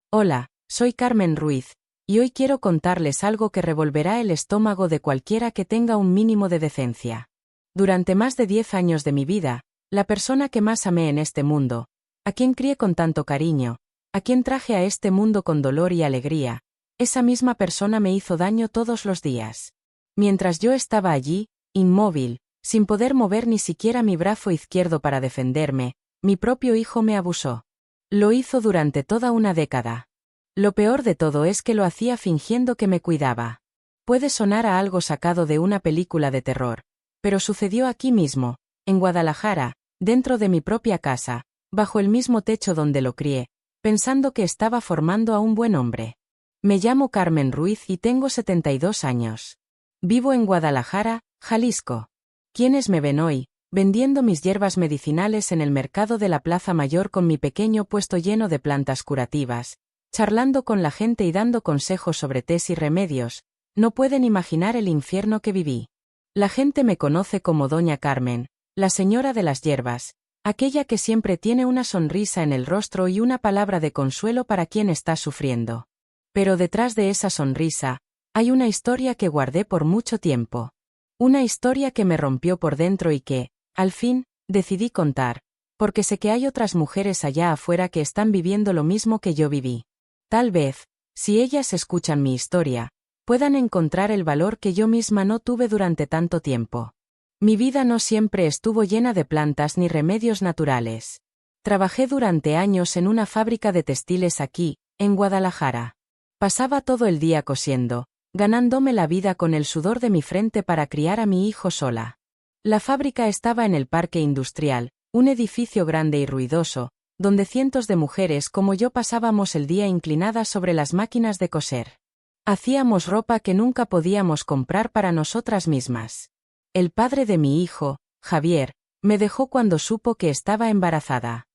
Hola, soy Carmen Ruiz, y hoy quiero contarles algo que revolverá el estómago de cualquiera que tenga un mínimo de decencia. Durante más de 10 años de mi vida, la persona que más amé en este mundo, a quien crié con tanto cariño, a quien traje a este mundo con dolor y alegría, esa misma persona me hizo daño todos los días. Mientras yo estaba allí, inmóvil, sin poder mover ni siquiera mi brazo izquierdo para defenderme, mi propio hijo me abusó. Lo hizo durante toda una década. Lo peor de todo es que lo hacía fingiendo que me cuidaba. Puede sonar a algo sacado de una película de terror, pero sucedió aquí mismo, en Guadalajara, dentro de mi propia casa, bajo el mismo techo donde lo crié, pensando que estaba formando a un buen hombre. Me llamo Carmen Ruiz y tengo 72 años. Vivo en Guadalajara, Jalisco. ¿Quiénes me ven hoy, vendiendo mis hierbas medicinales en el mercado de la Plaza Mayor con mi pequeño puesto lleno de plantas curativas, charlando con la gente y dando consejos sobre tés y remedios? No pueden imaginar el infierno que viví. La gente me conoce como Doña Carmen, la señora de las hierbas, aquella que siempre tiene una sonrisa en el rostro y una palabra de consuelo para quien está sufriendo. Pero detrás de esa sonrisa, hay una historia que guardé por mucho tiempo. Una historia que me rompió por dentro y que, al fin, decidí contar, porque sé que hay otras mujeres allá afuera que están viviendo lo mismo que yo viví. Tal vez, si ellas escuchan mi historia, puedan encontrar el valor que yo misma no tuve durante tanto tiempo. Mi vida no siempre estuvo llena de plantas ni remedios naturales. Trabajé durante años en una fábrica de textiles aquí, en Guadalajara. Pasaba todo el día cosiendo, ganándome la vida con el sudor de mi frente para criar a mi hijo sola. La fábrica estaba en el Parque Industrial, un edificio grande y ruidoso, donde cientos de mujeres como yo pasábamos el día inclinadas sobre las máquinas de coser. Hacíamos ropa que nunca podíamos comprar para nosotras mismas. El padre de mi hijo, Javier, me dejó cuando supo que estaba embarazada.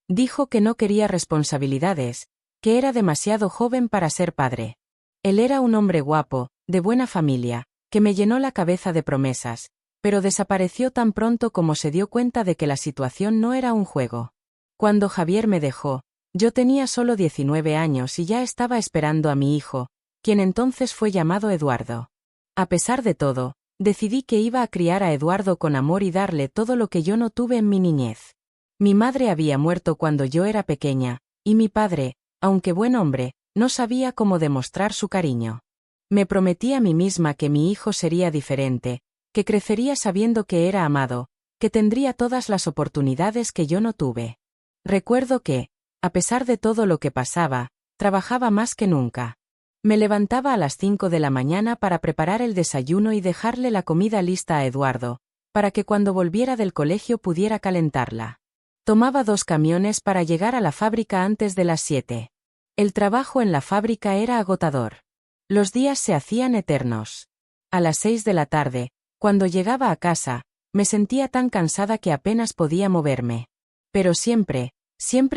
Dijo que no quería responsabilidades, que era demasiado joven para ser padre. Él era un hombre guapo, de buena familia, que me llenó la cabeza de promesas, pero desapareció tan pronto como se dio cuenta de que la situación no era un juego. Cuando Javier me dejó, yo tenía solo 19 años y ya estaba esperando a mi hijo, quien entonces fue llamado Eduardo. A pesar de todo, decidí que iba a criar a Eduardo con amor y darle todo lo que yo no tuve en mi niñez. Mi madre había muerto cuando yo era pequeña, y mi padre, aunque buen hombre, no sabía cómo demostrar su cariño. Me prometí a mí misma que mi hijo sería diferente, que crecería sabiendo que era amado, que tendría todas las oportunidades que yo no tuve. Recuerdo que, a pesar de todo lo que pasaba, trabajaba más que nunca. Me levantaba a las 5 de la mañana para preparar el desayuno y dejarle la comida lista a Eduardo, para que cuando volviera del colegio pudiera calentarla. Tomaba 2 camiones para llegar a la fábrica antes de las 7. El trabajo en la fábrica era agotador. Los días se hacían eternos. A las 6 de la tarde, cuando llegaba a casa, me sentía tan cansada que apenas podía moverme. Pero siempre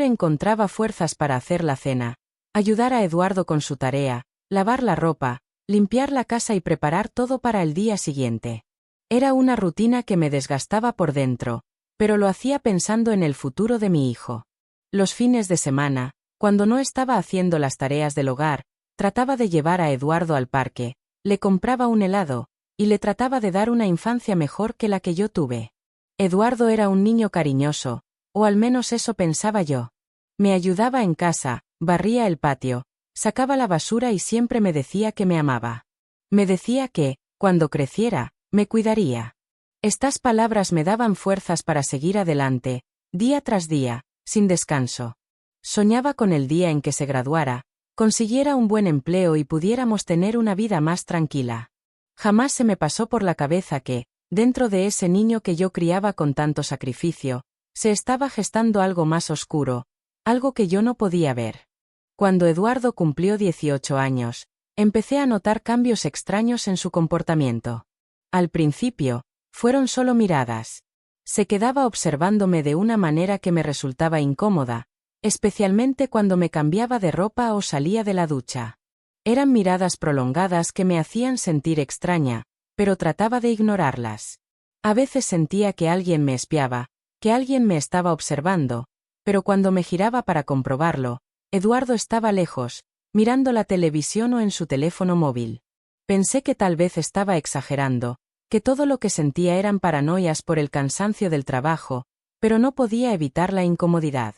encontraba fuerzas para hacer la cena, ayudar a Eduardo con su tarea, lavar la ropa, limpiar la casa y preparar todo para el día siguiente. Era una rutina que me desgastaba por dentro, pero lo hacía pensando en el futuro de mi hijo. Los fines de semana, cuando no estaba haciendo las tareas del hogar, trataba de llevar a Eduardo al parque, le compraba un helado, y le trataba de dar una infancia mejor que la que yo tuve. Eduardo era un niño cariñoso, o al menos eso pensaba yo. Me ayudaba en casa, barría el patio, sacaba la basura y siempre me decía que me amaba. Me decía que, cuando creciera, me cuidaría. Estas palabras me daban fuerzas para seguir adelante, día tras día, sin descanso. Soñaba con el día en que se graduara, consiguiera un buen empleo y pudiéramos tener una vida más tranquila. Jamás se me pasó por la cabeza que, dentro de ese niño que yo criaba con tanto sacrificio, se estaba gestando algo más oscuro, algo que yo no podía ver. Cuando Eduardo cumplió 18 años, empecé a notar cambios extraños en su comportamiento. Al principio, fueron solo miradas. Se quedaba observándome de una manera que me resultaba incómoda, especialmente cuando me cambiaba de ropa o salía de la ducha. Eran miradas prolongadas que me hacían sentir extraña, pero trataba de ignorarlas. A veces sentía que alguien me espiaba, que alguien me estaba observando, pero cuando me giraba para comprobarlo, Eduardo estaba lejos, mirando la televisión o en su teléfono móvil. Pensé que tal vez estaba exagerando, que todo lo que sentía eran paranoias por el cansancio del trabajo, pero no podía evitar la incomodidad.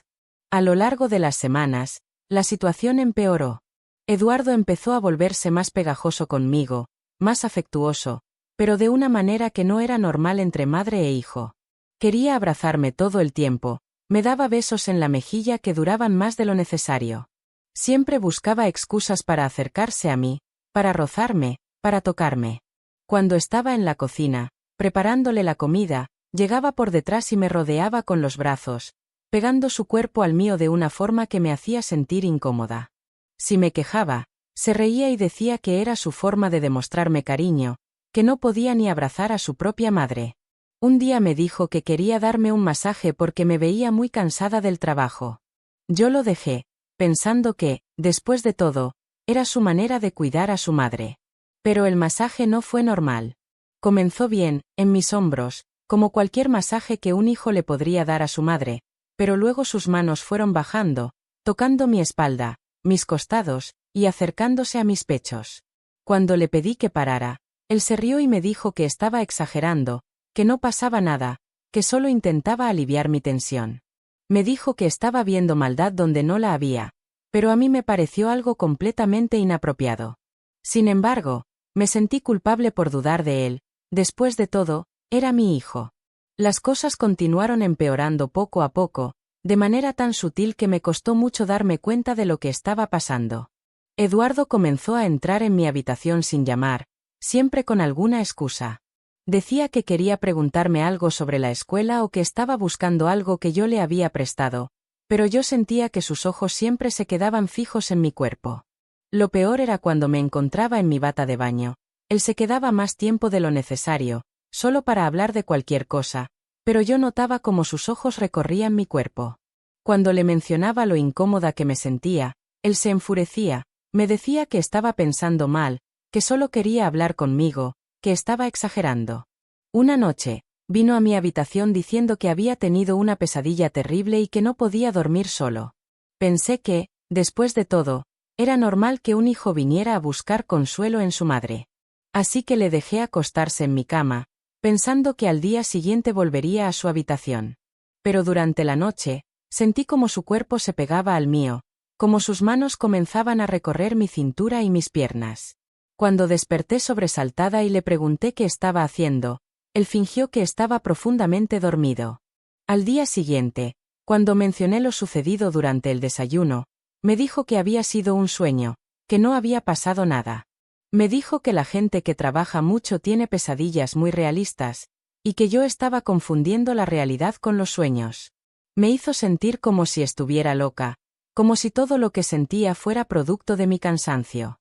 A lo largo de las semanas, la situación empeoró. Eduardo empezó a volverse más pegajoso conmigo, más afectuoso, pero de una manera que no era normal entre madre e hijo. Quería abrazarme todo el tiempo, me daba besos en la mejilla que duraban más de lo necesario. Siempre buscaba excusas para acercarse a mí, para rozarme, para tocarme. Cuando estaba en la cocina, preparándole la comida, llegaba por detrás y me rodeaba con los brazos, pegando su cuerpo al mío de una forma que me hacía sentir incómoda. Si me quejaba, se reía y decía que era su forma de demostrarme cariño, que no podía ni abrazar a su propia madre. Un día me dijo que quería darme un masaje porque me veía muy cansada del trabajo. Yo lo dejé, pensando que, después de todo, era su manera de cuidar a su madre. Pero el masaje no fue normal. Comenzó bien, en mis hombros, como cualquier masaje que un hijo le podría dar a su madre, pero luego sus manos fueron bajando, tocando mi espalda, mis costados, y acercándose a mis pechos. Cuando le pedí que parara, él se rió y me dijo que estaba exagerando, que no pasaba nada, que solo intentaba aliviar mi tensión. Me dijo que estaba viendo maldad donde no la había, pero a mí me pareció algo completamente inapropiado. Sin embargo, me sentí culpable por dudar de él, después de todo, era mi hijo. Las cosas continuaron empeorando poco a poco, de manera tan sutil que me costó mucho darme cuenta de lo que estaba pasando. Eduardo comenzó a entrar en mi habitación sin llamar, siempre con alguna excusa. Decía que quería preguntarme algo sobre la escuela o que estaba buscando algo que yo le había prestado, pero yo sentía que sus ojos siempre se quedaban fijos en mi cuerpo. Lo peor era cuando me encontraba en mi bata de baño. Él se quedaba más tiempo de lo necesario, solo para hablar de cualquier cosa, pero yo notaba cómo sus ojos recorrían mi cuerpo. Cuando le mencionaba lo incómoda que me sentía, él se enfurecía, me decía que estaba pensando mal, que solo quería hablar conmigo, que estaba exagerando. Una noche, vino a mi habitación diciendo que había tenido una pesadilla terrible y que no podía dormir solo. Pensé que, después de todo, era normal que un hijo viniera a buscar consuelo en su madre. Así que le dejé acostarse en mi cama, pensando que al día siguiente volvería a su habitación. Pero durante la noche, sentí como su cuerpo se pegaba al mío, como sus manos comenzaban a recorrer mi cintura y mis piernas. Cuando desperté sobresaltada y le pregunté qué estaba haciendo, él fingió que estaba profundamente dormido. Al día siguiente, cuando mencioné lo sucedido durante el desayuno, me dijo que había sido un sueño, que no había pasado nada. Me dijo que la gente que trabaja mucho tiene pesadillas muy realistas, y que yo estaba confundiendo la realidad con los sueños. Me hizo sentir como si estuviera loca, como si todo lo que sentía fuera producto de mi cansancio.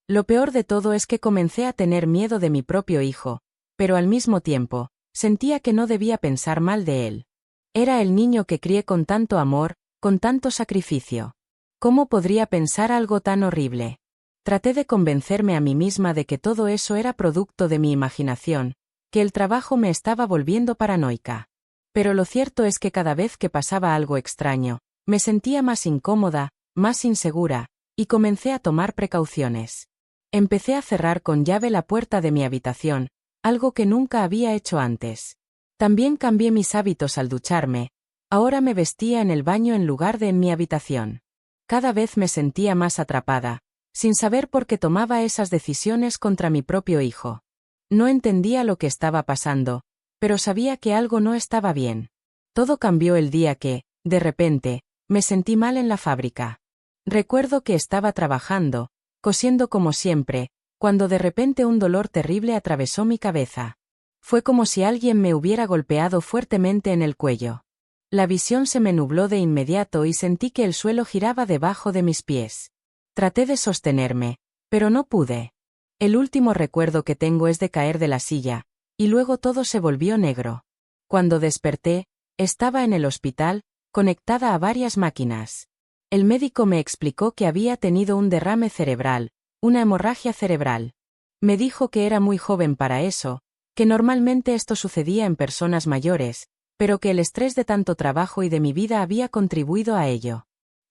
Lo peor de todo es que comencé a tener miedo de mi propio hijo, pero al mismo tiempo, sentía que no debía pensar mal de él. Era el niño que crié con tanto amor, con tanto sacrificio. ¿Cómo podría pensar algo tan horrible? Traté de convencerme a mí misma de que todo eso era producto de mi imaginación, que el trabajo me estaba volviendo paranoica. Pero lo cierto es que cada vez que pasaba algo extraño, me sentía más incómoda, más insegura, y comencé a tomar precauciones. Empecé a cerrar con llave la puerta de mi habitación, algo que nunca había hecho antes. También cambié mis hábitos al ducharme. Ahora me vestía en el baño en lugar de en mi habitación. Cada vez me sentía más atrapada, sin saber por qué tomaba esas decisiones contra mi propio hijo. No entendía lo que estaba pasando, pero sabía que algo no estaba bien. Todo cambió el día que, de repente, me sentí mal en la fábrica. Recuerdo que estaba trabajando, cosiendo como siempre, cuando de repente un dolor terrible atravesó mi cabeza. Fue como si alguien me hubiera golpeado fuertemente en el cuello. La visión se me nubló de inmediato y sentí que el suelo giraba debajo de mis pies. Traté de sostenerme, pero no pude. El último recuerdo que tengo es de caer de la silla, y luego todo se volvió negro. Cuando desperté, estaba en el hospital, conectada a varias máquinas. El médico me explicó que había tenido un derrame cerebral, una hemorragia cerebral. Me dijo que era muy joven para eso, que normalmente esto sucedía en personas mayores, pero que el estrés de tanto trabajo y de mi vida había contribuido a ello.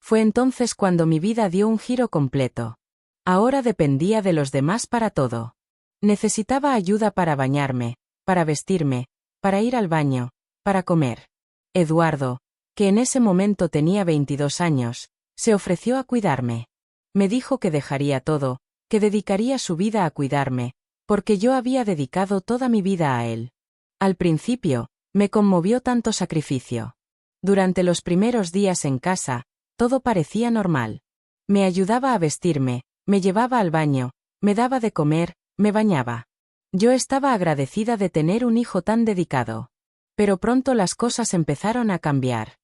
Fue entonces cuando mi vida dio un giro completo. Ahora dependía de los demás para todo. Necesitaba ayuda para bañarme, para vestirme, para ir al baño, para comer. Eduardo, que en ese momento tenía 22 años, se ofreció a cuidarme. Me dijo que dejaría todo, que dedicaría su vida a cuidarme, porque yo había dedicado toda mi vida a él. Al principio, me conmovió tanto sacrificio. Durante los primeros días en casa, todo parecía normal. Me ayudaba a vestirme, me llevaba al baño, me daba de comer, me bañaba. Yo estaba agradecida de tener un hijo tan dedicado. Pero pronto las cosas empezaron a cambiar.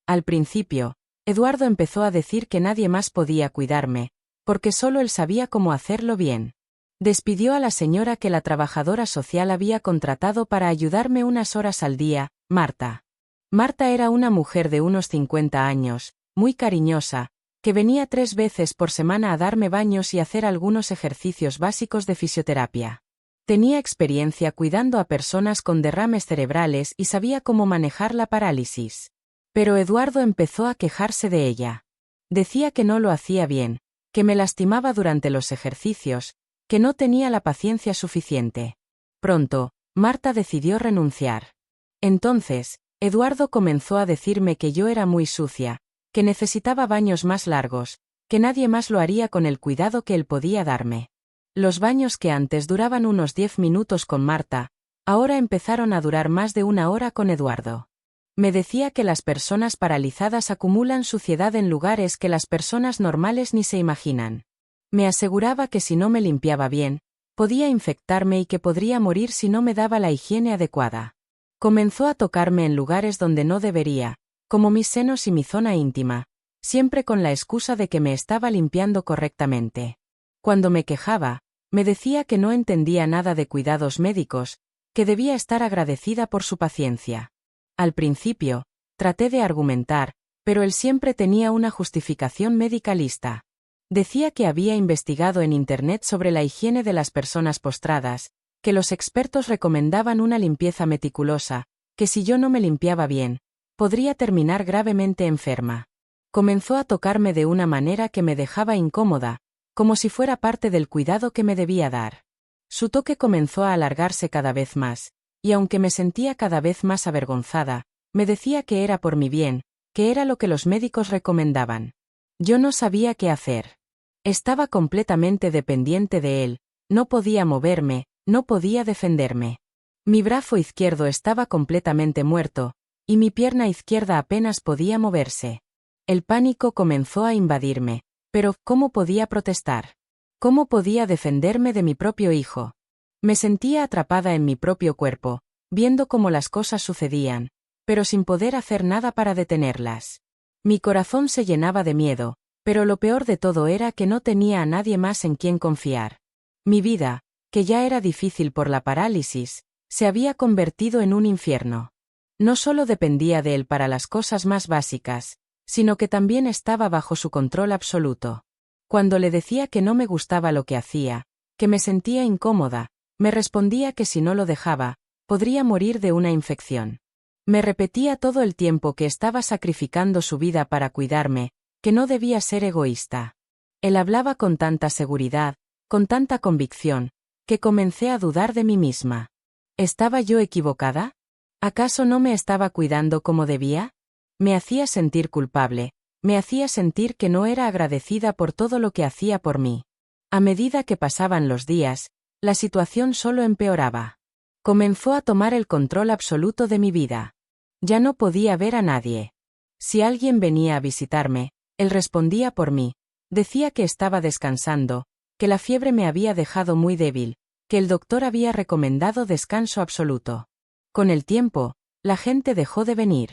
Al principio, Eduardo empezó a decir que nadie más podía cuidarme, porque solo él sabía cómo hacerlo bien. Despidió a la señora que la trabajadora social había contratado para ayudarme unas horas al día, Marta. Marta era una mujer de unos 50 años, muy cariñosa, que venía 3 veces por semana a darme baños y hacer algunos ejercicios básicos de fisioterapia. Tenía experiencia cuidando a personas con derrames cerebrales y sabía cómo manejar la parálisis. Pero Eduardo empezó a quejarse de ella. Decía que no lo hacía bien, que me lastimaba durante los ejercicios, que no tenía la paciencia suficiente. Pronto, Marta decidió renunciar. Entonces, Eduardo comenzó a decirme que yo era muy sucia, que necesitaba baños más largos, que nadie más lo haría con el cuidado que él podía darme. Los baños que antes duraban unos 10 minutos con Marta, ahora empezaron a durar más de 1 hora con Eduardo. Me decía que las personas paralizadas acumulan suciedad en lugares que las personas normales ni se imaginan. Me aseguraba que si no me limpiaba bien, podía infectarme y que podría morir si no me daba la higiene adecuada. Comenzó a tocarme en lugares donde no debería, como mis senos y mi zona íntima, siempre con la excusa de que me estaba limpiando correctamente. Cuando me quejaba, me decía que no entendía nada de cuidados médicos, que debía estar agradecida por su paciencia. Al principio, traté de argumentar, pero él siempre tenía una justificación médica lista. Decía que había investigado en Internet sobre la higiene de las personas postradas, que los expertos recomendaban una limpieza meticulosa, que si yo no me limpiaba bien, podría terminar gravemente enferma. Comenzó a tocarme de una manera que me dejaba incómoda, como si fuera parte del cuidado que me debía dar. Su toque comenzó a alargarse cada vez más, y aunque me sentía cada vez más avergonzada, me decía que era por mi bien, que era lo que los médicos recomendaban. Yo no sabía qué hacer. Estaba completamente dependiente de él, no podía moverme, no podía defenderme. Mi brazo izquierdo estaba completamente muerto, y mi pierna izquierda apenas podía moverse. El pánico comenzó a invadirme. Pero, ¿cómo podía protestar? ¿Cómo podía defenderme de mi propio hijo? Me sentía atrapada en mi propio cuerpo, viendo cómo las cosas sucedían, pero sin poder hacer nada para detenerlas. Mi corazón se llenaba de miedo, pero lo peor de todo era que no tenía a nadie más en quien confiar. Mi vida, que ya era difícil por la parálisis, se había convertido en un infierno. No solo dependía de él para las cosas más básicas, sino que también estaba bajo su control absoluto. Cuando le decía que no me gustaba lo que hacía, que me sentía incómoda, me respondía que si no lo dejaba, podría morir de una infección. Me repetía todo el tiempo que estaba sacrificando su vida para cuidarme, que no debía ser egoísta. Él hablaba con tanta seguridad, con tanta convicción, que comencé a dudar de mí misma. ¿Estaba yo equivocada? ¿Acaso no me estaba cuidando como debía? Me hacía sentir culpable, me hacía sentir que no era agradecida por todo lo que hacía por mí. A medida que pasaban los días, la situación solo empeoraba. Comenzó a tomar el control absoluto de mi vida. Ya no podía ver a nadie. Si alguien venía a visitarme, él respondía por mí, decía que estaba descansando, que la fiebre me había dejado muy débil, que el doctor había recomendado descanso absoluto. Con el tiempo, la gente dejó de venir.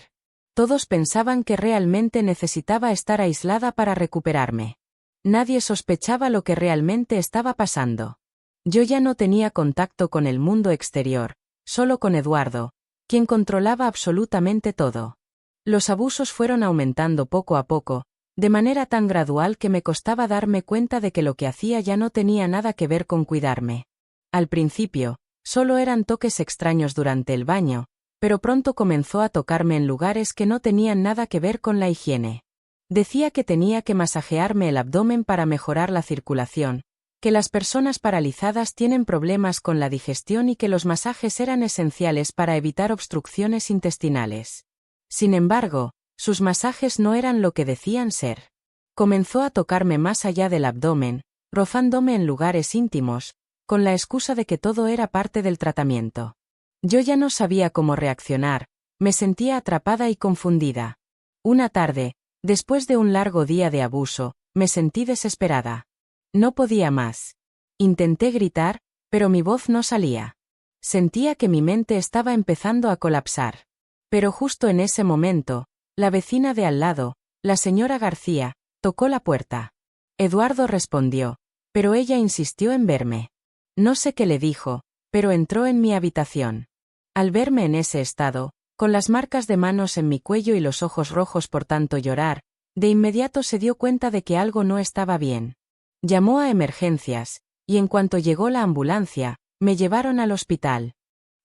Todos pensaban que realmente necesitaba estar aislada para recuperarme. Nadie sospechaba lo que realmente estaba pasando. Yo ya no tenía contacto con el mundo exterior, solo con Eduardo, quien controlaba absolutamente todo. Los abusos fueron aumentando poco a poco, de manera tan gradual que me costaba darme cuenta de que lo que hacía ya no tenía nada que ver con cuidarme. Al principio, solo eran toques extraños durante el baño, pero pronto comenzó a tocarme en lugares que no tenían nada que ver con la higiene. Decía que tenía que masajearme el abdomen para mejorar la circulación, que las personas paralizadas tienen problemas con la digestión y que los masajes eran esenciales para evitar obstrucciones intestinales. Sin embargo, sus masajes no eran lo que decían ser. Comenzó a tocarme más allá del abdomen, rozándome en lugares íntimos, con la excusa de que todo era parte del tratamiento. Yo ya no sabía cómo reaccionar, me sentía atrapada y confundida. Una tarde, después de un largo día de abuso, me sentí desesperada. No podía más. Intenté gritar, pero mi voz no salía. Sentía que mi mente estaba empezando a colapsar. Pero justo en ese momento, la vecina de al lado, la señora García, tocó la puerta. Eduardo respondió, pero ella insistió en verme. No sé qué le dijo, pero entró en mi habitación. Al verme en ese estado, con las marcas de manos en mi cuello y los ojos rojos por tanto llorar, de inmediato se dio cuenta de que algo no estaba bien. Llamó a emergencias, y en cuanto llegó la ambulancia, me llevaron al hospital.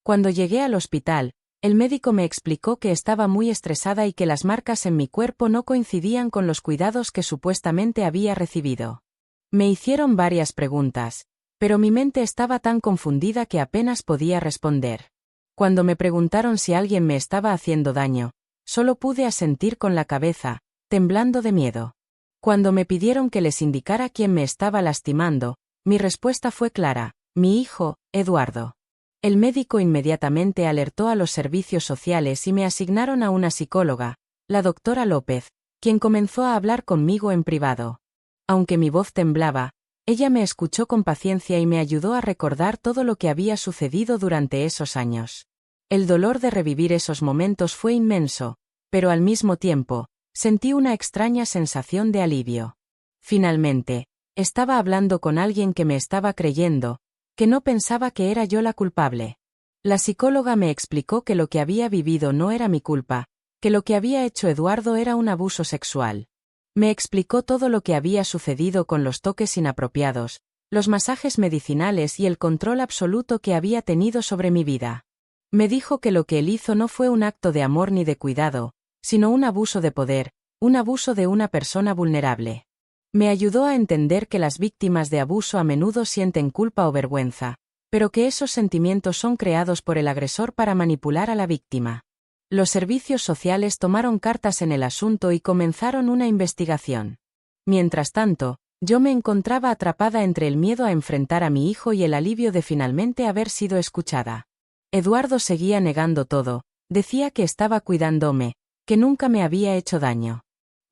Cuando llegué al hospital, el médico me explicó que estaba muy estresada y que las marcas en mi cuerpo no coincidían con los cuidados que supuestamente había recibido. Me hicieron varias preguntas, pero mi mente estaba tan confundida que apenas podía responder. Cuando me preguntaron si alguien me estaba haciendo daño, solo pude asentir con la cabeza, temblando de miedo. Cuando me pidieron que les indicara quién me estaba lastimando, mi respuesta fue clara: mi hijo, Eduardo. El médico inmediatamente alertó a los servicios sociales y me asignaron a una psicóloga, la doctora López, quien comenzó a hablar conmigo en privado. Aunque mi voz temblaba, ella me escuchó con paciencia y me ayudó a recordar todo lo que había sucedido durante esos años. El dolor de revivir esos momentos fue inmenso, pero al mismo tiempo, sentí una extraña sensación de alivio. Finalmente, estaba hablando con alguien que me estaba creyendo, que no pensaba que era yo la culpable. La psicóloga me explicó que lo que había vivido no era mi culpa, que lo que había hecho Eduardo era un abuso sexual. Me explicó todo lo que había sucedido con los toques inapropiados, los masajes medicinales y el control absoluto que había tenido sobre mi vida. Me dijo que lo que él hizo no fue un acto de amor ni de cuidado, sino un abuso de poder, un abuso de una persona vulnerable. Me ayudó a entender que las víctimas de abuso a menudo sienten culpa o vergüenza, pero que esos sentimientos son creados por el agresor para manipular a la víctima. Los servicios sociales tomaron cartas en el asunto y comenzaron una investigación. Mientras tanto, yo me encontraba atrapada entre el miedo a enfrentar a mi hijo y el alivio de finalmente haber sido escuchada. Eduardo seguía negando todo, decía que estaba cuidándome, que nunca me había hecho daño.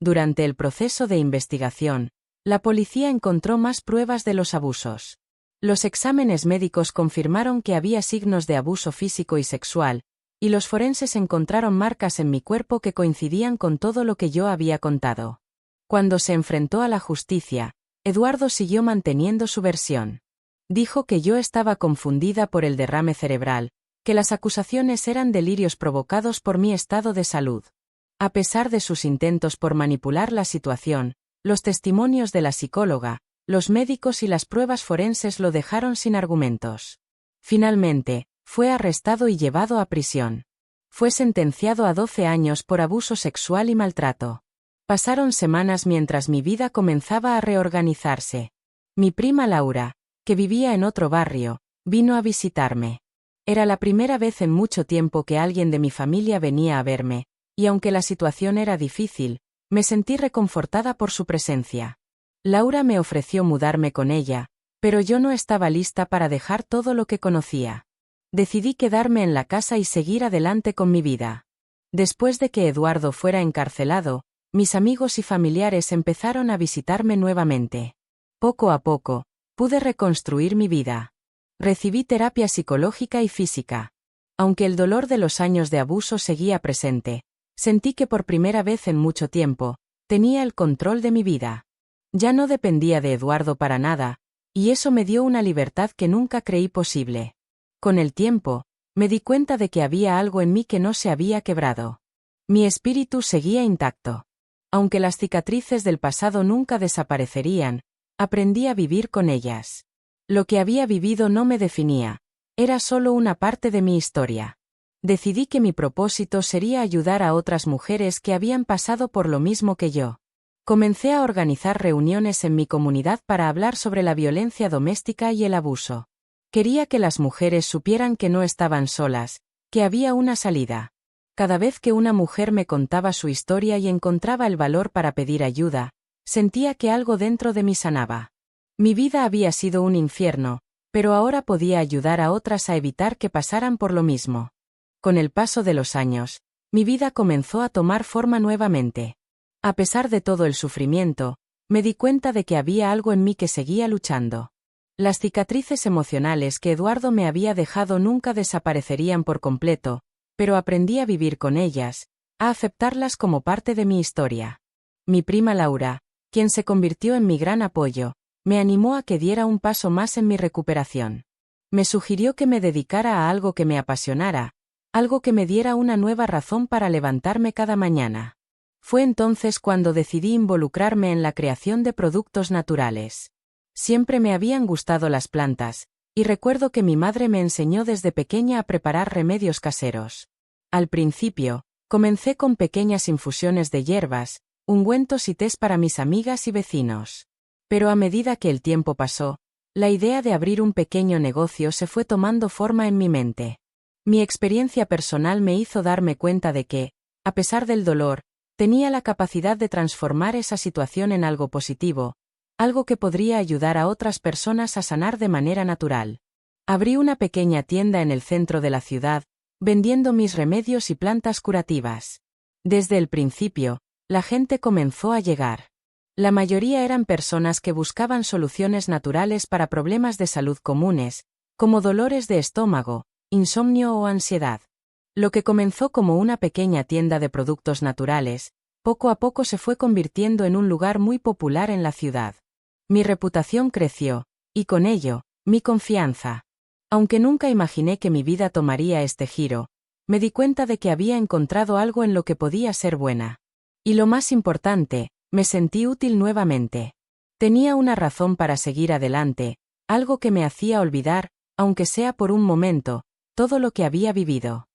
Durante el proceso de investigación, la policía encontró más pruebas de los abusos. Los exámenes médicos confirmaron que había signos de abuso físico y sexual, y los forenses encontraron marcas en mi cuerpo que coincidían con todo lo que yo había contado. Cuando se enfrentó a la justicia, Eduardo siguió manteniendo su versión. Dijo que yo estaba confundida por el derrame cerebral, que las acusaciones eran delirios provocados por mi estado de salud. A pesar de sus intentos por manipular la situación, los testimonios de la psicóloga, los médicos y las pruebas forenses lo dejaron sin argumentos. Finalmente, fue arrestado y llevado a prisión. Fue sentenciado a 12 años por abuso sexual y maltrato. Pasaron semanas mientras mi vida comenzaba a reorganizarse. Mi prima Laura, que vivía en otro barrio, vino a visitarme. Era la primera vez en mucho tiempo que alguien de mi familia venía a verme, y aunque la situación era difícil, me sentí reconfortada por su presencia. Laura me ofreció mudarme con ella, pero yo no estaba lista para dejar todo lo que conocía. Decidí quedarme en la casa y seguir adelante con mi vida. Después de que Eduardo fuera encarcelado, mis amigos y familiares empezaron a visitarme nuevamente. Poco a poco, pude reconstruir mi vida. Recibí terapia psicológica y física. Aunque el dolor de los años de abuso seguía presente, sentí que por primera vez en mucho tiempo, tenía el control de mi vida. Ya no dependía de Eduardo para nada, y eso me dio una libertad que nunca creí posible. Con el tiempo, me di cuenta de que había algo en mí que no se había quebrado. Mi espíritu seguía intacto. Aunque las cicatrices del pasado nunca desaparecerían, aprendí a vivir con ellas. Lo que había vivido no me definía, era solo una parte de mi historia. Decidí que mi propósito sería ayudar a otras mujeres que habían pasado por lo mismo que yo. Comencé a organizar reuniones en mi comunidad para hablar sobre la violencia doméstica y el abuso. Quería que las mujeres supieran que no estaban solas, que había una salida. Cada vez que una mujer me contaba su historia y encontraba el valor para pedir ayuda, sentía que algo dentro de mí sanaba. Mi vida había sido un infierno, pero ahora podía ayudar a otras a evitar que pasaran por lo mismo. Con el paso de los años, mi vida comenzó a tomar forma nuevamente. A pesar de todo el sufrimiento, me di cuenta de que había algo en mí que seguía luchando. Las cicatrices emocionales que Eduardo me había dejado nunca desaparecerían por completo, pero aprendí a vivir con ellas, a aceptarlas como parte de mi historia. Mi prima Laura, quien se convirtió en mi gran apoyo, me animó a que diera un paso más en mi recuperación. Me sugirió que me dedicara a algo que me apasionara, algo que me diera una nueva razón para levantarme cada mañana. Fue entonces cuando decidí involucrarme en la creación de productos naturales. Siempre me habían gustado las plantas, y recuerdo que mi madre me enseñó desde pequeña a preparar remedios caseros. Al principio, comencé con pequeñas infusiones de hierbas, ungüentos y tés para mis amigas y vecinos. Pero a medida que el tiempo pasó, la idea de abrir un pequeño negocio se fue tomando forma en mi mente. Mi experiencia personal me hizo darme cuenta de que, a pesar del dolor, tenía la capacidad de transformar esa situación en algo positivo, algo que podría ayudar a otras personas a sanar de manera natural. Abrí una pequeña tienda en el centro de la ciudad, vendiendo mis remedios y plantas curativas. Desde el principio, la gente comenzó a llegar. La mayoría eran personas que buscaban soluciones naturales para problemas de salud comunes, como dolores de estómago, insomnio o ansiedad. Lo que comenzó como una pequeña tienda de productos naturales, poco a poco se fue convirtiendo en un lugar muy popular en la ciudad. Mi reputación creció, y con ello, mi confianza. Aunque nunca imaginé que mi vida tomaría este giro, me di cuenta de que había encontrado algo en lo que podía ser buena. Y lo más importante, me sentí útil nuevamente. Tenía una razón para seguir adelante, algo que me hacía olvidar, aunque sea por un momento, todo lo que había vivido.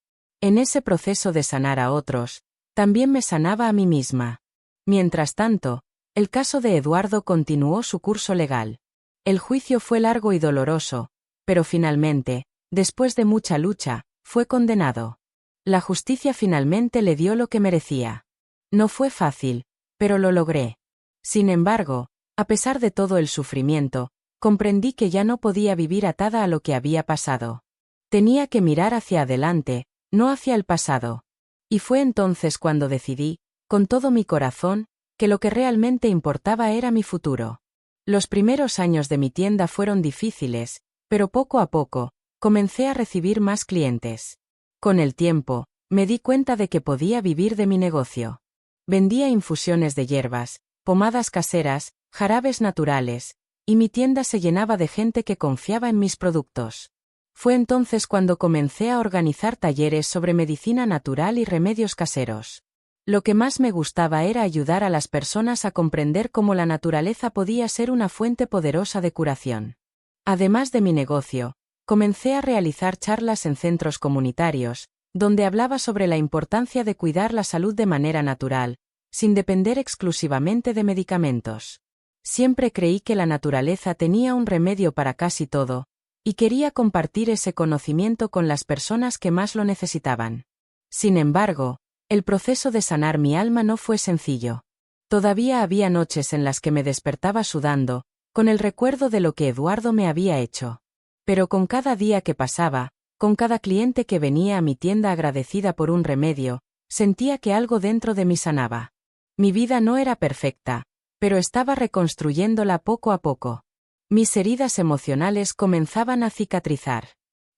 En ese proceso de sanar a otros, también me sanaba a mí misma. Mientras tanto, el caso de Eduardo continuó su curso legal. El juicio fue largo y doloroso, pero finalmente, después de mucha lucha, fue condenado. La justicia finalmente le dio lo que merecía. No fue fácil, pero lo logré. Sin embargo, a pesar de todo el sufrimiento, comprendí que ya no podía vivir atada a lo que había pasado. Tenía que mirar hacia adelante, no hacia el pasado. Y fue entonces cuando decidí, con todo mi corazón, que lo que realmente importaba era mi futuro. Los primeros años de mi tienda fueron difíciles, pero poco a poco, comencé a recibir más clientes. Con el tiempo, me di cuenta de que podía vivir de mi negocio. Vendía infusiones de hierbas, pomadas caseras, jarabes naturales, y mi tienda se llenaba de gente que confiaba en mis productos. Fue entonces cuando comencé a organizar talleres sobre medicina natural y remedios caseros. Lo que más me gustaba era ayudar a las personas a comprender cómo la naturaleza podía ser una fuente poderosa de curación. Además de mi negocio, comencé a realizar charlas en centros comunitarios, donde hablaba sobre la importancia de cuidar la salud de manera natural, sin depender exclusivamente de medicamentos. Siempre creí que la naturaleza tenía un remedio para casi todo, y quería compartir ese conocimiento con las personas que más lo necesitaban. Sin embargo, el proceso de sanar mi alma no fue sencillo. Todavía había noches en las que me despertaba sudando, con el recuerdo de lo que Eduardo me había hecho. Pero con cada día que pasaba, con cada cliente que venía a mi tienda agradecida por un remedio, sentía que algo dentro de mí sanaba. Mi vida no era perfecta, pero estaba reconstruyéndola poco a poco. Mis heridas emocionales comenzaban a cicatrizar.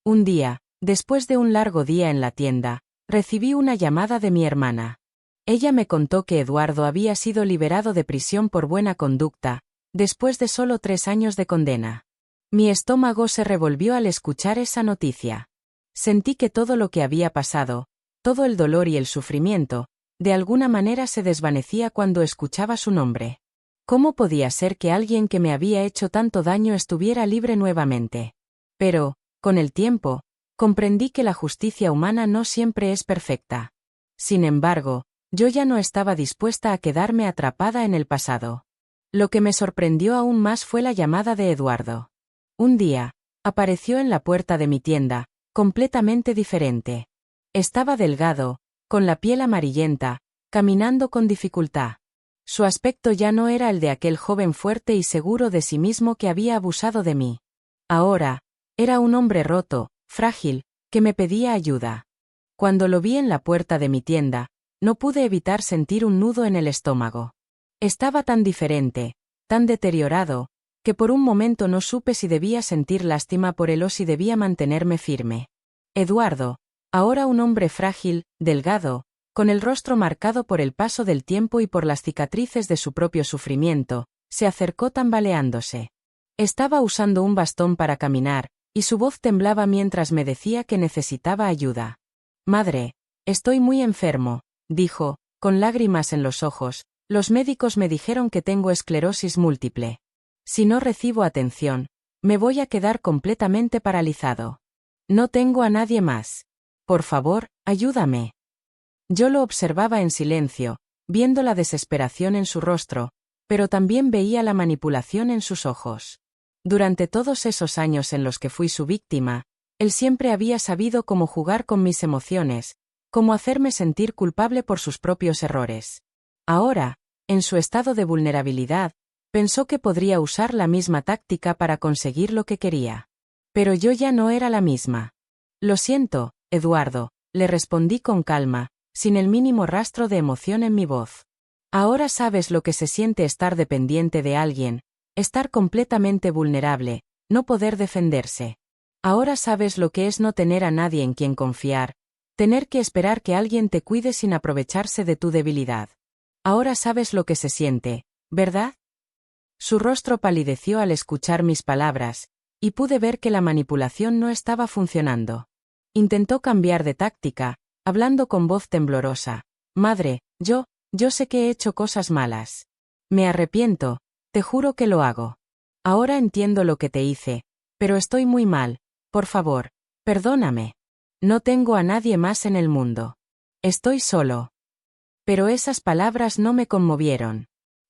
Un día, después de un largo día en la tienda, recibí una llamada de mi hermana. Ella me contó que Eduardo había sido liberado de prisión por buena conducta, después de solo 3 años de condena. Mi estómago se revolvió al escuchar esa noticia. Sentí que todo lo que había pasado, todo el dolor y el sufrimiento, de alguna manera se desvanecía cuando escuchaba su nombre. ¿Cómo podía ser que alguien que me había hecho tanto daño estuviera libre nuevamente? Pero, con el tiempo, comprendí que la justicia humana no siempre es perfecta. Sin embargo, Yo ya no estaba dispuesta a quedarme atrapada en el pasado. Lo que me sorprendió aún más fue la llamada de Eduardo. Un día, apareció en la puerta de mi tienda, completamente diferente. Estaba delgado, con la piel amarillenta, caminando con dificultad. Su aspecto ya no era el de aquel joven fuerte y seguro de sí mismo que había abusado de mí. Ahora, era un hombre roto, frágil, que me pedía ayuda. Cuando lo vi en la puerta de mi tienda, no pude evitar sentir un nudo en el estómago. Estaba tan diferente, tan deteriorado, que por un momento no supe si debía sentir lástima por él o si debía mantenerme firme. Eduardo, ahora un hombre frágil, delgado, con el rostro marcado por el paso del tiempo y por las cicatrices de su propio sufrimiento, se acercó tambaleándose. Estaba usando un bastón para caminar, y su voz temblaba mientras me decía que necesitaba ayuda. «Madre, estoy muy enfermo», dijo, con lágrimas en los ojos. «Los médicos me dijeron que tengo esclerosis múltiple. Si no recibo atención, me voy a quedar completamente paralizado. No tengo a nadie más. Por favor, ayúdame». Yo lo observaba en silencio, viendo la desesperación en su rostro, pero también veía la manipulación en sus ojos. Durante todos esos años en los que fui su víctima, él siempre había sabido cómo jugar con mis emociones, cómo hacerme sentir culpable por sus propios errores. Ahora, en su estado de vulnerabilidad, pensó que podría usar la misma táctica para conseguir lo que quería. Pero yo ya no era la misma. «Lo siento, Eduardo», le respondí con calma, sin el mínimo rastro de emoción en mi voz. «Ahora sabes lo que se siente estar dependiente de alguien, estar completamente vulnerable, no poder defenderse. Ahora sabes lo que es no tener a nadie en quien confiar, tener que esperar que alguien te cuide sin aprovecharse de tu debilidad. Ahora sabes lo que se siente, ¿verdad?». Su rostro palideció al escuchar mis palabras, y pude ver que la manipulación no estaba funcionando. Intentó cambiar de táctica, hablando con voz temblorosa. «Madre, yo sé que he hecho cosas malas. Me arrepiento, te juro que lo hago. Ahora entiendo lo que te hice, pero estoy muy mal, por favor, perdóname. No tengo a nadie más en el mundo. Estoy solo». Pero esas palabras no me conmovieron.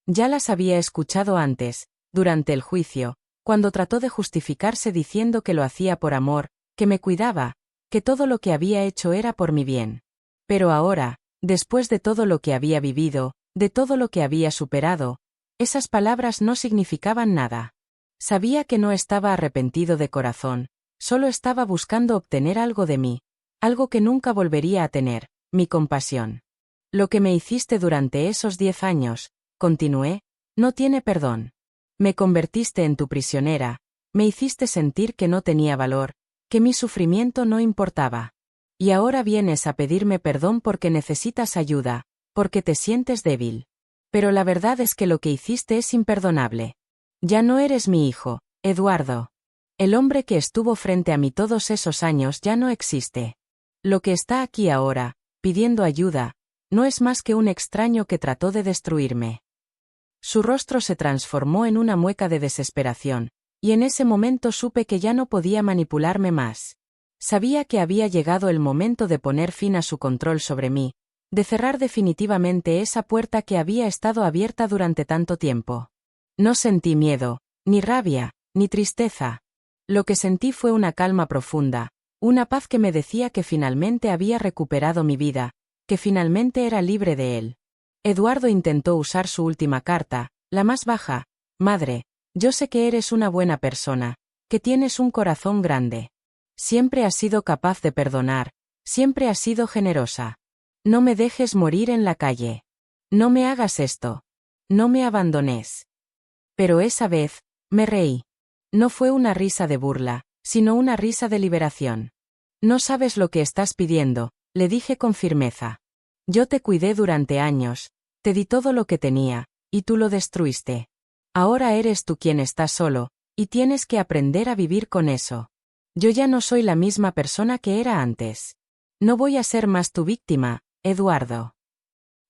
Ya las había escuchado antes, durante el juicio, cuando trató de justificarse diciendo que lo hacía por amor, que me cuidaba, que todo lo que había hecho era por mi bien. Pero ahora, después de todo lo que había vivido, de todo lo que había superado, esas palabras no significaban nada. Sabía que no estaba arrepentido de corazón, solo estaba buscando obtener algo de mí, algo que nunca volvería a tener, mi compasión. «Lo que me hiciste durante esos 10 años», continué, «no tiene perdón. Me convertiste en tu prisionera, me hiciste sentir que no tenía valor, que mi sufrimiento no importaba. Y ahora vienes a pedirme perdón porque necesitas ayuda, porque te sientes débil. Pero la verdad es que lo que hiciste es imperdonable. Ya no eres mi hijo, Eduardo. El hombre que estuvo frente a mí todos esos años ya no existe. Lo que está aquí ahora, pidiendo ayuda, no es más que un extraño que trató de destruirme». Su rostro se transformó en una mueca de desesperación, y en ese momento supe que ya no podía manipularme más. Sabía que había llegado el momento de poner fin a su control sobre mí, de cerrar definitivamente esa puerta que había estado abierta durante tanto tiempo. No sentí miedo, ni rabia, ni tristeza. Lo que sentí fue una calma profunda, una paz que me decía que finalmente había recuperado mi vida, que finalmente era libre de él. Eduardo intentó usar su última carta, la más baja. «Madre, yo sé que eres una buena persona, que tienes un corazón grande. Siempre has sido capaz de perdonar, siempre has sido generosa. No me dejes morir en la calle. No me hagas esto. No me abandones». Pero esa vez, me reí. No fue una risa de burla, sino una risa de liberación. «No sabes lo que estás pidiendo», le dije con firmeza. «Yo te cuidé durante años, te di todo lo que tenía, y tú lo destruiste. Ahora eres tú quien está solo, y tienes que aprender a vivir con eso. Yo ya no soy la misma persona que era antes. No voy a ser más tu víctima, Eduardo».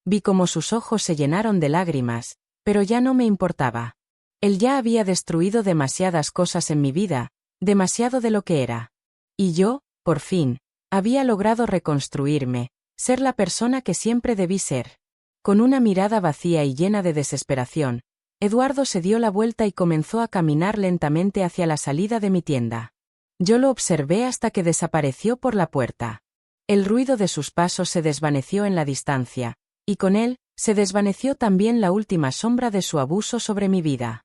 Vi cómo sus ojos se llenaron de lágrimas, pero ya no me importaba. Él ya había destruido demasiadas cosas en mi vida, demasiado de lo que era. Y yo, por fin, había logrado reconstruirme, ser la persona que siempre debí ser. Con una mirada vacía y llena de desesperación, Eduardo se dio la vuelta y comenzó a caminar lentamente hacia la salida de mi tienda. Yo lo observé hasta que desapareció por la puerta. El ruido de sus pasos se desvaneció en la distancia, y con él, se desvaneció también la última sombra de su abuso sobre mi vida.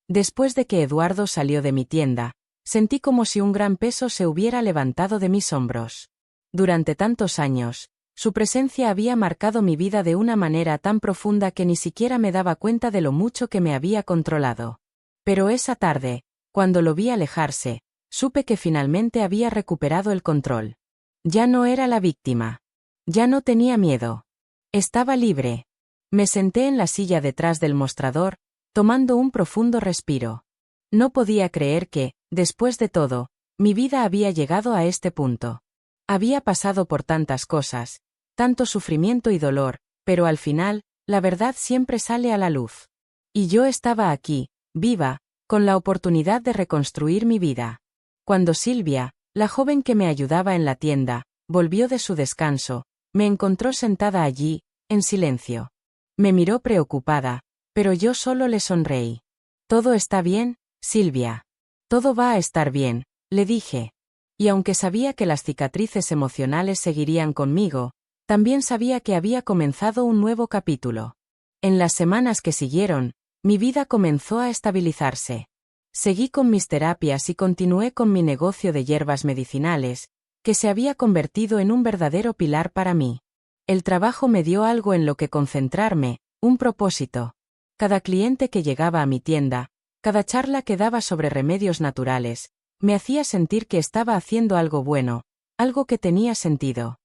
Después de que Eduardo salió de mi tienda, sentí como si un gran peso se hubiera levantado de mis hombros. Durante tantos años, su presencia había marcado mi vida de una manera tan profunda que ni siquiera me daba cuenta de lo mucho que me había controlado. Pero esa tarde, cuando lo vi alejarse, supe que finalmente había recuperado el control. Ya no era la víctima. Ya no tenía miedo. Estaba libre. Me senté en la silla detrás del mostrador, tomando un profundo respiro. No podía creer que, después de todo, mi vida había llegado a este punto. Había pasado por tantas cosas, tanto sufrimiento y dolor, pero al final, la verdad siempre sale a la luz. Y yo estaba aquí, viva, con la oportunidad de reconstruir mi vida. Cuando Silvia, la joven que me ayudaba en la tienda, volvió de su descanso, me encontró sentada allí, en silencio. Me miró preocupada, pero yo solo le sonreí. «¿Todo está bien, Silvia?» «Todo va a estar bien», le dije. Y aunque sabía que las cicatrices emocionales seguirían conmigo, también sabía que había comenzado un nuevo capítulo. En las semanas que siguieron, mi vida comenzó a estabilizarse. Seguí con mis terapias y continué con mi negocio de hierbas medicinales, que se había convertido en un verdadero pilar para mí. El trabajo me dio algo en lo que concentrarme, un propósito. Cada cliente que llegaba a mi tienda, cada charla que daba sobre remedios naturales, me hacía sentir que estaba haciendo algo bueno, algo que tenía sentido.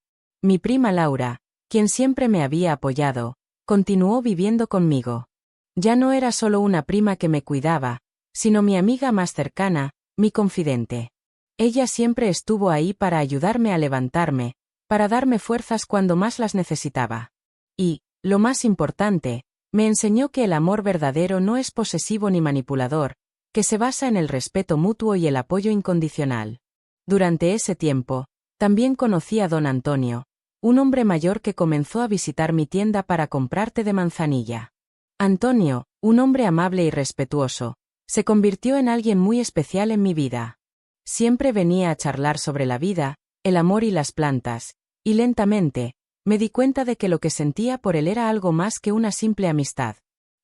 Mi prima Laura, quien siempre me había apoyado, continuó viviendo conmigo. Ya no era solo una prima que me cuidaba, sino mi amiga más cercana, mi confidente. Ella siempre estuvo ahí para ayudarme a levantarme, para darme fuerzas cuando más las necesitaba. Y, lo más importante, me enseñó que el amor verdadero no es posesivo ni manipulador, que se basa en el respeto mutuo y el apoyo incondicional. Durante ese tiempo, también conocí a don Antonio, un hombre mayor que comenzó a visitar mi tienda para comprar té de manzanilla. Antonio, un hombre amable y respetuoso, se convirtió en alguien muy especial en mi vida. Siempre venía a charlar sobre la vida, el amor y las plantas, y lentamente, me di cuenta de que lo que sentía por él era algo más que una simple amistad.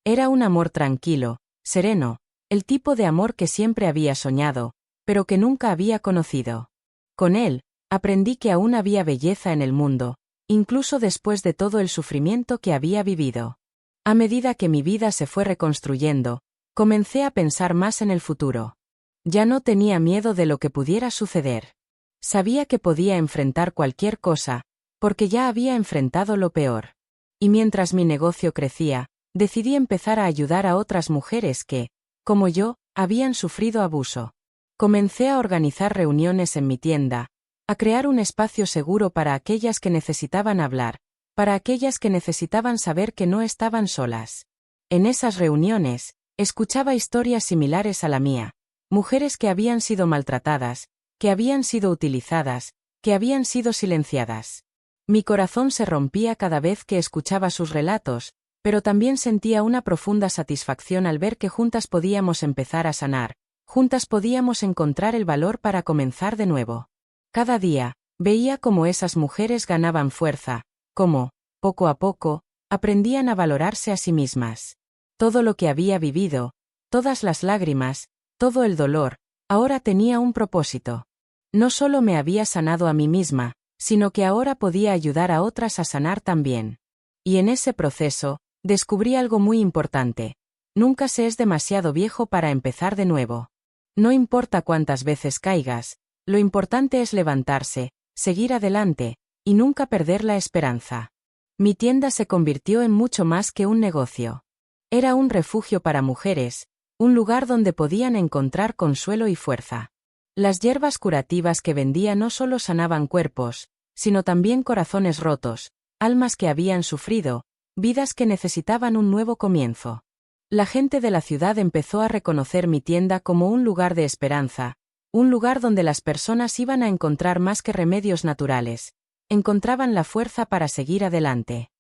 Era un amor tranquilo, sereno, el tipo de amor que siempre había soñado, pero que nunca había conocido. Con él, aprendí que aún había belleza en el mundo, incluso después de todo el sufrimiento que había vivido. A medida que mi vida se fue reconstruyendo, comencé a pensar más en el futuro. Ya no tenía miedo de lo que pudiera suceder. Sabía que podía enfrentar cualquier cosa, porque ya había enfrentado lo peor. Y mientras mi negocio crecía, decidí empezar a ayudar a otras mujeres que, como yo, habían sufrido abuso. Comencé a organizar reuniones en mi tienda, a crear un espacio seguro para aquellas que necesitaban hablar, para aquellas que necesitaban saber que no estaban solas. En esas reuniones, escuchaba historias similares a la mía, mujeres que habían sido maltratadas, que habían sido utilizadas, que habían sido silenciadas. Mi corazón se rompía cada vez que escuchaba sus relatos, pero también sentía una profunda satisfacción al ver que juntas podíamos empezar a sanar, juntas podíamos encontrar el valor para comenzar de nuevo. Cada día, veía cómo esas mujeres ganaban fuerza, cómo, poco a poco, aprendían a valorarse a sí mismas. Todo lo que había vivido, todas las lágrimas, todo el dolor, ahora tenía un propósito. No solo me había sanado a mí misma, sino que ahora podía ayudar a otras a sanar también. Y en ese proceso, descubrí algo muy importante. Nunca se es demasiado viejo para empezar de nuevo. No importa cuántas veces caigas, lo importante es levantarse, seguir adelante, y nunca perder la esperanza. Mi tienda se convirtió en mucho más que un negocio. Era un refugio para mujeres, un lugar donde podían encontrar consuelo y fuerza. Las hierbas curativas que vendía no solo sanaban cuerpos, sino también corazones rotos, almas que habían sufrido, vidas que necesitaban un nuevo comienzo. La gente de la ciudad empezó a reconocer mi tienda como un lugar de esperanza, un lugar donde las personas iban a encontrar más que remedios naturales, encontraban la fuerza para seguir adelante.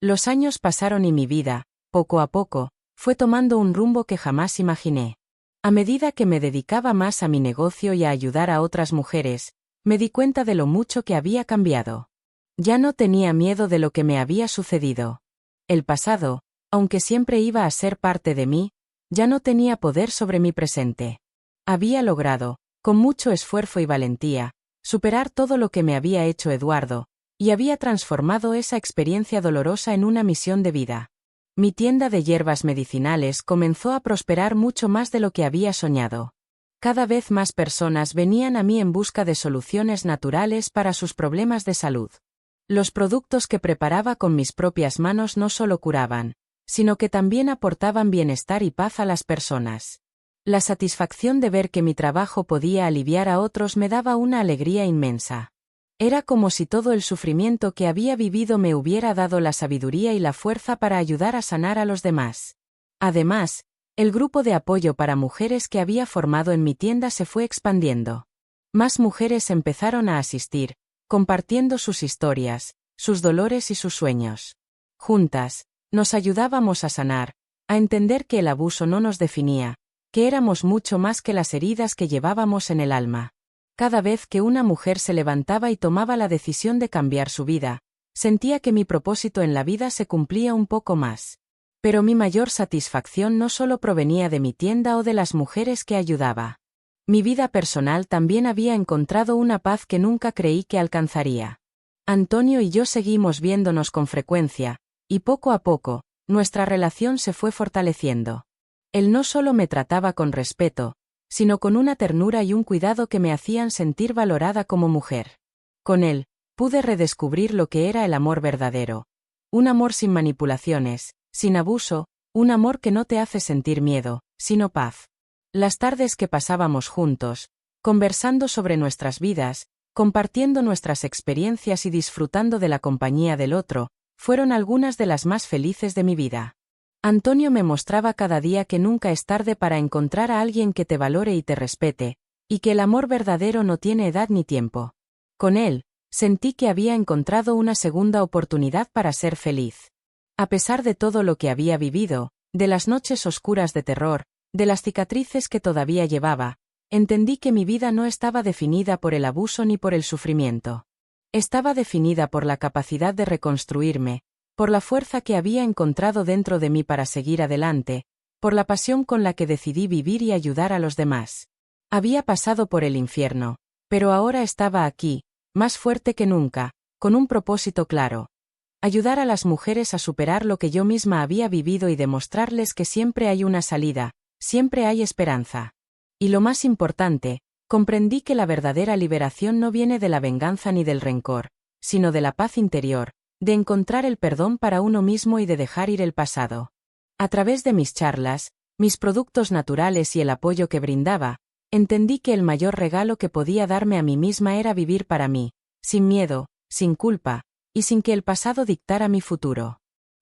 Los años pasaron y mi vida, poco a poco, fue tomando un rumbo que jamás imaginé. A medida que me dedicaba más a mi negocio y a ayudar a otras mujeres, me di cuenta de lo mucho que había cambiado. Ya no tenía miedo de lo que me había sucedido. El pasado, aunque siempre iba a ser parte de mí, ya no tenía poder sobre mi presente. Había logrado, con mucho esfuerzo y valentía, superar todo lo que me había hecho Eduardo, y había transformado esa experiencia dolorosa en una misión de vida. Mi tienda de hierbas medicinales comenzó a prosperar mucho más de lo que había soñado. Cada vez más personas venían a mí en busca de soluciones naturales para sus problemas de salud. Los productos que preparaba con mis propias manos no solo curaban, sino que también aportaban bienestar y paz a las personas. La satisfacción de ver que mi trabajo podía aliviar a otros me daba una alegría inmensa. Era como si todo el sufrimiento que había vivido me hubiera dado la sabiduría y la fuerza para ayudar a sanar a los demás. Además, el grupo de apoyo para mujeres que había formado en mi tienda se fue expandiendo. Más mujeres empezaron a asistir, compartiendo sus historias, sus dolores y sus sueños. Juntas, nos ayudábamos a sanar, a entender que el abuso no nos definía, que éramos mucho más que las heridas que llevábamos en el alma. Cada vez que una mujer se levantaba y tomaba la decisión de cambiar su vida, sentía que mi propósito en la vida se cumplía un poco más. Pero mi mayor satisfacción no solo provenía de mi tienda o de las mujeres que ayudaba. Mi vida personal también había encontrado una paz que nunca creí que alcanzaría. Antonio y yo seguimos viéndonos con frecuencia, y poco a poco, nuestra relación se fue fortaleciendo. Él no solo me trataba con respeto, sino con una ternura y un cuidado que me hacían sentir valorada como mujer. Con él, pude redescubrir lo que era el amor verdadero. Un amor sin manipulaciones, sin abuso, un amor que no te hace sentir miedo, sino paz. Las tardes que pasábamos juntos, conversando sobre nuestras vidas, compartiendo nuestras experiencias y disfrutando de la compañía del otro, fueron algunas de las más felices de mi vida. Antonio me mostraba cada día que nunca es tarde para encontrar a alguien que te valore y te respete, y que el amor verdadero no tiene edad ni tiempo. Con él, sentí que había encontrado una segunda oportunidad para ser feliz. A pesar de todo lo que había vivido, de las noches oscuras de terror, de las cicatrices que todavía llevaba, entendí que mi vida no estaba definida por el abuso ni por el sufrimiento. Estaba definida por la capacidad de reconstruirme, por la fuerza que había encontrado dentro de mí para seguir adelante, por la pasión con la que decidí vivir y ayudar a los demás. Había pasado por el infierno, pero ahora estaba aquí, más fuerte que nunca, con un propósito claro. Ayudar a las mujeres a superar lo que yo misma había vivido y demostrarles que siempre hay una salida, siempre hay esperanza. Y lo más importante, comprendí que la verdadera liberación no viene de la venganza ni del rencor, sino de la paz interior, de encontrar el perdón para uno mismo y de dejar ir el pasado. A través de mis charlas, mis productos naturales y el apoyo que brindaba, entendí que el mayor regalo que podía darme a mí misma era vivir para mí, sin miedo, sin culpa, y sin que el pasado dictara mi futuro.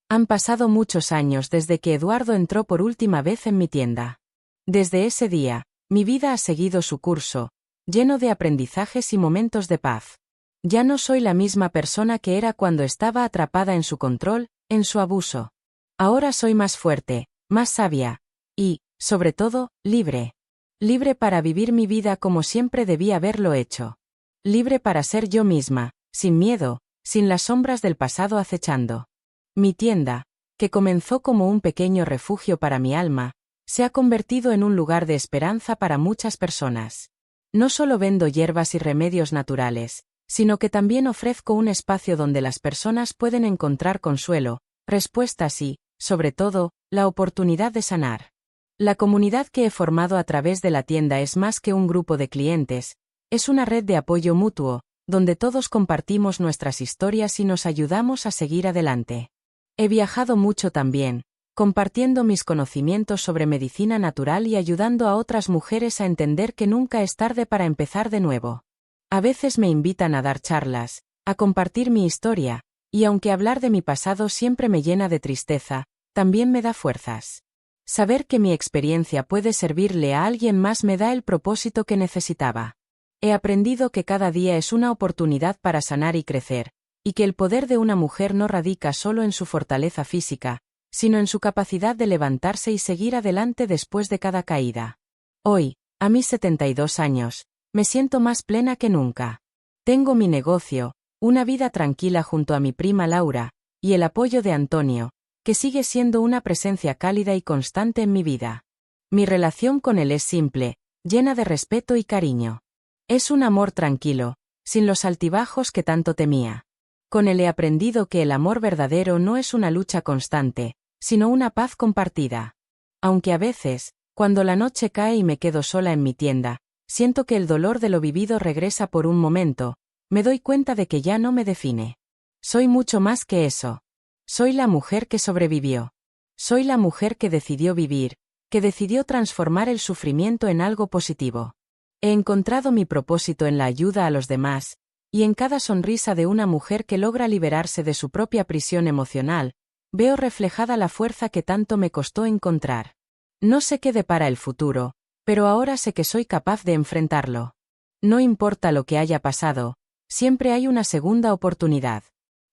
Han pasado muchos años desde que Eduardo entró por última vez en mi tienda. Desde ese día, mi vida ha seguido su curso, lleno de aprendizajes y momentos de paz. Ya no soy la misma persona que era cuando estaba atrapada en su control, en su abuso. Ahora soy más fuerte, más sabia, y, sobre todo, libre. Libre para vivir mi vida como siempre debí haberlo hecho. Libre para ser yo misma, sin miedo, sin las sombras del pasado acechando. Mi tienda, que comenzó como un pequeño refugio para mi alma, se ha convertido en un lugar de esperanza para muchas personas. No solo vendo hierbas y remedios naturales, sino que también ofrezco un espacio donde las personas pueden encontrar consuelo, respuestas y, sobre todo, la oportunidad de sanar. La comunidad que he formado a través de la tienda es más que un grupo de clientes, es una red de apoyo mutuo, donde todos compartimos nuestras historias y nos ayudamos a seguir adelante. He viajado mucho también, compartiendo mis conocimientos sobre medicina natural y ayudando a otras mujeres a entender que nunca es tarde para empezar de nuevo. A veces me invitan a dar charlas, a compartir mi historia, y aunque hablar de mi pasado siempre me llena de tristeza, también me da fuerzas. Saber que mi experiencia puede servirle a alguien más me da el propósito que necesitaba. He aprendido que cada día es una oportunidad para sanar y crecer, y que el poder de una mujer no radica solo en su fortaleza física, sino en su capacidad de levantarse y seguir adelante después de cada caída. Hoy, a mis 72 años, me siento más plena que nunca. Tengo mi negocio, una vida tranquila junto a mi prima Laura, y el apoyo de Antonio, que sigue siendo una presencia cálida y constante en mi vida. Mi relación con él es simple, llena de respeto y cariño. Es un amor tranquilo, sin los altibajos que tanto temía. Con él he aprendido que el amor verdadero no es una lucha constante, sino una paz compartida. Aunque a veces, cuando la noche cae y me quedo sola en mi tienda, siento que el dolor de lo vivido regresa por un momento, me doy cuenta de que ya no me define. Soy mucho más que eso. Soy la mujer que sobrevivió. Soy la mujer que decidió vivir, que decidió transformar el sufrimiento en algo positivo. He encontrado mi propósito en la ayuda a los demás, y en cada sonrisa de una mujer que logra liberarse de su propia prisión emocional, veo reflejada la fuerza que tanto me costó encontrar. No sé qué depara el futuro, pero ahora sé que soy capaz de enfrentarlo. No importa lo que haya pasado, siempre hay una segunda oportunidad.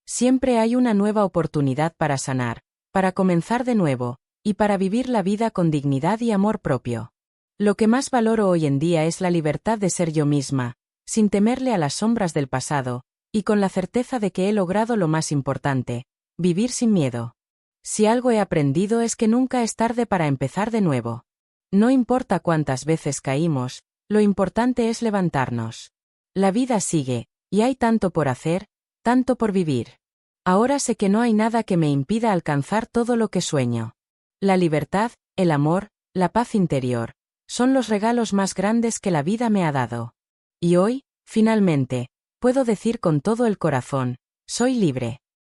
Siempre hay una nueva oportunidad para sanar, para comenzar de nuevo, y para vivir la vida con dignidad y amor propio. Lo que más valoro hoy en día es la libertad de ser yo misma, sin temerle a las sombras del pasado, y con la certeza de que he logrado lo más importante, vivir sin miedo. Si algo he aprendido es que nunca es tarde para empezar de nuevo. No importa cuántas veces caímos, lo importante es levantarnos. La vida sigue, y hay tanto por hacer, tanto por vivir. Ahora sé que no hay nada que me impida alcanzar todo lo que sueño. La libertad, el amor, la paz interior, son los regalos más grandes que la vida me ha dado. Y hoy, finalmente, puedo decir con todo el corazón, soy libre.